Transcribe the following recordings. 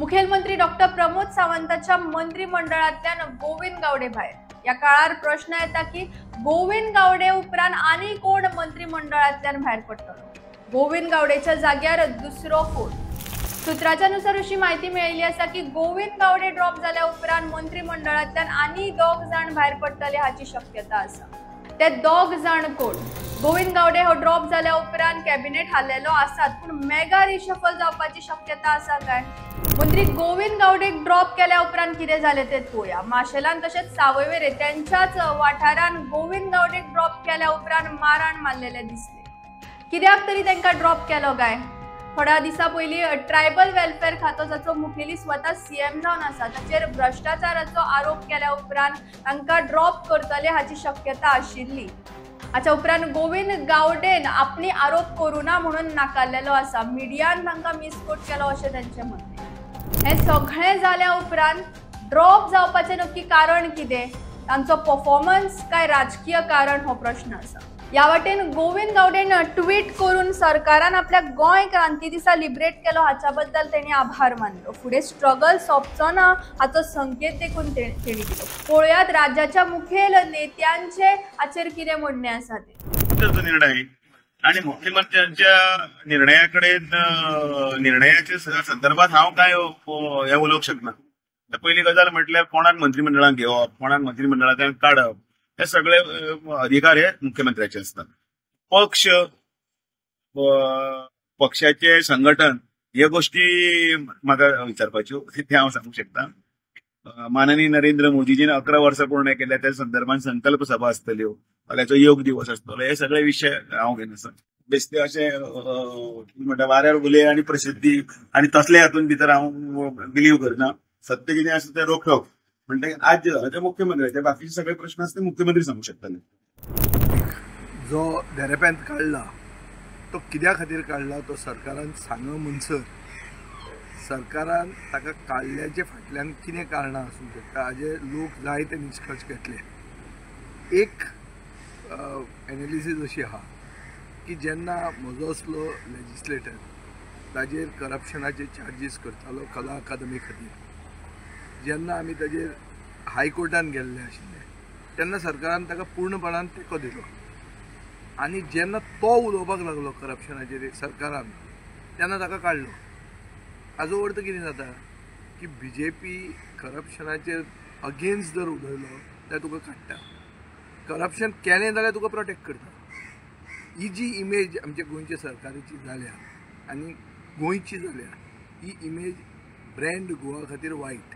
मुखेलमंत्री डॉक्टर प्रमोद सावंतांच्या मंत्रिमंडळातल्यान गोविंद गावडे भायर। या काळार प्रश्न येता की गोविंद गावडे उपरांत आनी कोण मंत्रिमंडळातल्यान भायर पडटलो। गोविंद गावडेच्या जाग्यार दुसरो कोण? सूत्राच्या नुसार अशी माहिती मेळिल्ली आसा की गोविंद गावडे ड्रॉप जाल्या उपरांत मंत्रिमंडळातल्यान आनी 2 जाण भायर पडटले हाची शक्यता आसा। ते 2 जाण कोण? गोविंद गावडे हो ड्रॉप जाल्या उपरांत कॅबिनेट हालेलो आसात, पण मेगा रिशफल जावपाची शक्यता आसा काय? मंत्री गोविंद गावडेक ड्रॉप केल्या उपरांत कितें जालें तें पळोवया। माशेलान तशेंच सावयवेरें त्यांच्याच वाठारान गोविंद गावडेक ड्रॉप केल्या उपरांत मारण मारलेले दिसले। कित्याक तरी तांकां ड्रॉप केलो काय? थोड्या दिसा पयलीं ट्रायबल वेलफेअर खातो जाचो मुखेली स्वता सीएम जावन आसा ताचेर भ्रष्टाचाराचो आरोप केल्या उपरांत तांकां ड्रॉप करतले हाची शक्यता आशिल्ली। हाच्या उपरांत गोविंद गावडेन आपली आरोप करूं ना म्हणून नाकारलेलो आसा। मिडियान तांकां मिसकोट केलो अशें तांचें म्हणणें। हे सगळें जाल्या उपरांत ड्रॉप जावपाचें नक्की कारण कितें? तांचो परफॉर्मन्स काय राजकीय कारण हो प्रश्न आसा। या वाटेन गोविंद गावडेन ट्वीट करून सरकारान आपल्या गोंय क्रांती दिसा लिबरेट केलो हाच्या बद्दल तेणी आभार मानलो। फुडें स्ट्रगल सोंपचो ना हाचो संकेत देखून तेणी दिलो। पळयात राज्याच्या मुखेल नेत्यांचे हाचेर कितें म्हणणें आसा ते। निर्णय आणि मुख्यमंत्र्यांच्या निर्णयाच्या संदर्भात हांव काय हे उलोवंक शकना। पहिली गजाल म्हटल्यार कोणाक मंत्रिमंडळात घेवप, कोणाक मंत्रिमंडळांतल्यान काडप, हे सगळे अधिकार हे मुख्यमंत्र्याचे असतात। पक्षाचे संघटन हे गोष्टी म्हाका विचारपाच्यो ते हांव सांगूंक शकता। माननीय नरेंद्र मोदीजीन 11 वर्सां पूर्ण केल्या त्या संदर्भात संकल्प सभा आसतल्यो, फाल्यांचो योग दिवस आसतलो, हे सगळे विषय हांव घेवन आसा। बेश्टे अशें म्हणटा वाऱ्यार उलय आनी प्रसिद्धी आनी तसल्या हातून भितर हांव बिलीव करना। सत्य कितें आसा तें रोखोक म्हणजे आज मुख्यमंत्र्याचे बाकीचे सगळे प्रश्न असते मुख्यमंत्री सांगू शकतले। जो देरेप्यांत काढला तो कित्या खातीर काढला तो सरकारान सांग म्हणसर सरकारान ताका काढल्याचे फाटल्यान कितें कारणां आसूंक शकता हाजे लोक जायते निश्कर्श घेतले। एक एनालिसीस अशी आहा की जेन्ना म्हजो असलो लेजिस्लेटर ताजेर करप्शनाचे चार्जीस करतालो कला अकादमी खातीर, जेन्ना आमी ताजेर हायकोर्टान गेल्ले आशिल्ले तेन्ना सरकारान ताका पूर्णपणान तेंको दिलो। आनी जेन्ना तो उलोवपाक लागलो करप्शनाचेर सरकारान तेन्ना ताका काडलो। हाजो अर्थ कितें जाता की बीजेपी करप्शनाचेर अगेन्स्ट जर उलयलो जाल्यार तुका काडटा, करप्शन केलें जाल्यार तुका प्रोटेक्ट करता। ही जी इमेज आमच्या गोंयच्या सरकाराची जाल्या आनी गोंयची जाल्या, ही इमेज ब्रँड गोवा खातीर वायट,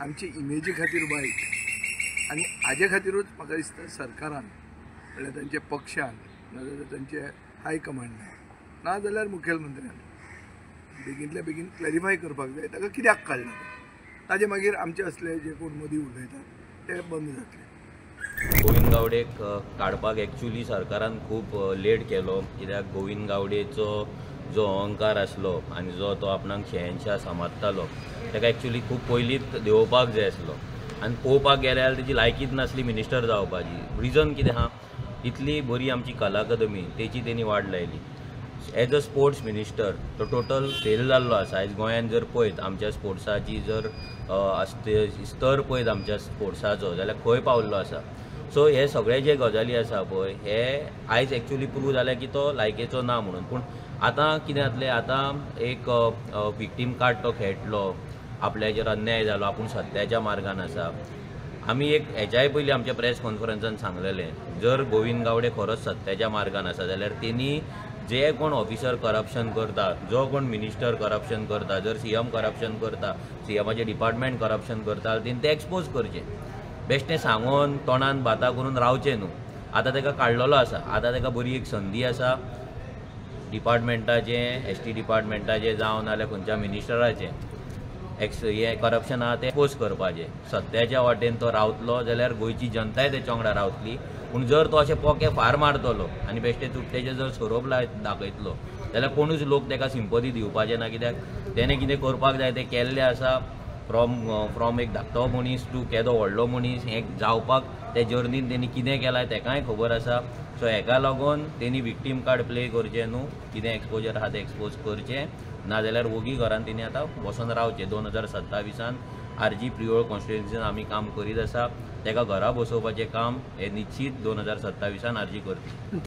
आमचे इमेजी खातीर वायट। आनी हाजे खातीरूच म्हाका दिसता सरकारान म्हणल्यार तांच्या पक्षान नाजाल्यार तांचे हायकमांडान नाजाल्यार मुखेलमंत्र्यान बेगींतल्या बेगीन क्लॅरिफाय करपाक जाय ताका कित्याक काडला। ताजे मागीर आमचे असले जे कोण मदीं उलयतात ते बंद जातले। गोविंद गावडेक काडपाक एक्चुअली सरकारान खूब लेट केलो, कित्याक गोविंद गावडेचो जो अहंकार आसलो आनी जो तो आपणाक शहनशाह समजतालो ताका एक्चुअली खूब पयलींच देंवोवपाक जाय आसलो। आनी पळोवपाक गेल्यार तेजी लायकीच नासली मिनिस्टर जावपाची। रिजन कितें आहा, इतली बरी आमची कला अकादमी तेची तेणी वाट लायली। एज अ स्पोर्ट्स मिनिस्टर तो टोटल फेल जाल्लो आसा। आयज गोंयान जर पळयत आमच्या स्पोर्ट्साची जर स्तर पळयत आमच्या स्पोर्ट्साचो जाल्यार खंय पावल्लो आसा। सो हे सगळे जे गजाली आसा पळय हे आयज एक्चुअली प्रूव जाल्या की तो लायकेचो ना म्हणून। पूण आतां कितें जातलें, आतां एक विक्टीम कार्ड तो खेळटलो, आपल्याचेर अन्याय जालो, आपूण सत्याच्या मार्गान आसा। आमी एक हेच्याय पयलीं आमच्या प्रेस कॉन्फरन्सान सांगलेलें, जर गोविंद गावडे खरोच सत्याच्या मार्गान आसा जाल्यार तेणी जे कोण ऑफिसर करप्शन करता, जो कोण मिनिस्टर करप्शन करता, जर सीएम करप्शन करता, सीएमाचे डिपार्टमेंट करप्शन करता, तेणी ते एक्सपोज करचें। बेश्टें सांगून तोंडान बाता करून रावचें न्हू। आतां ताका काडलेलो आसा, आतां ताका बरी एक संदी आसा डिपार्टमेंटाचें, एसटी डिपार्टमेंटाचें जावं नाल्यार खंयच्या मिनिस्टराचें हें करप्शन आहा तें एक्सपोज करपाचें। सत्याच्या वाटेन तो रावतलो जाल्यार गोंयची जनताय तेच्या वांगडा रावतली। पूण जर तो अशें पोके फार मारतलो आनी बेश्टे चुट्टेचे जर सोरोप दाखयतलो जाल्यार कोणूच लोक ताका सिंपथी दिवपाचे ना, कित्याक तेणें कितें करपाक जाय तें केल्लें आसा। फ्रॉम एक धाकटो मनीस टू केदो व्हडलो मनीस हें जावपाक ते जर्नीन तेणी कितें केलां तेकाय खबर आसा। सो हेका लागून तेणी विक्टीम कार्ड प्ले करचें न्हू, कितें एक्सपोजर आहा तें एक्सपोज करचें नाजाल्यार वोगी घरान तेणी आतां वचोन रावचें. 2027 आरजी प्रियोळ कॉन्स्टिट्युएन्सीन आमी काम करीत आसा. ताका घरा बसोवपाचें काम हें निश्चित 2027 आरजी करतली.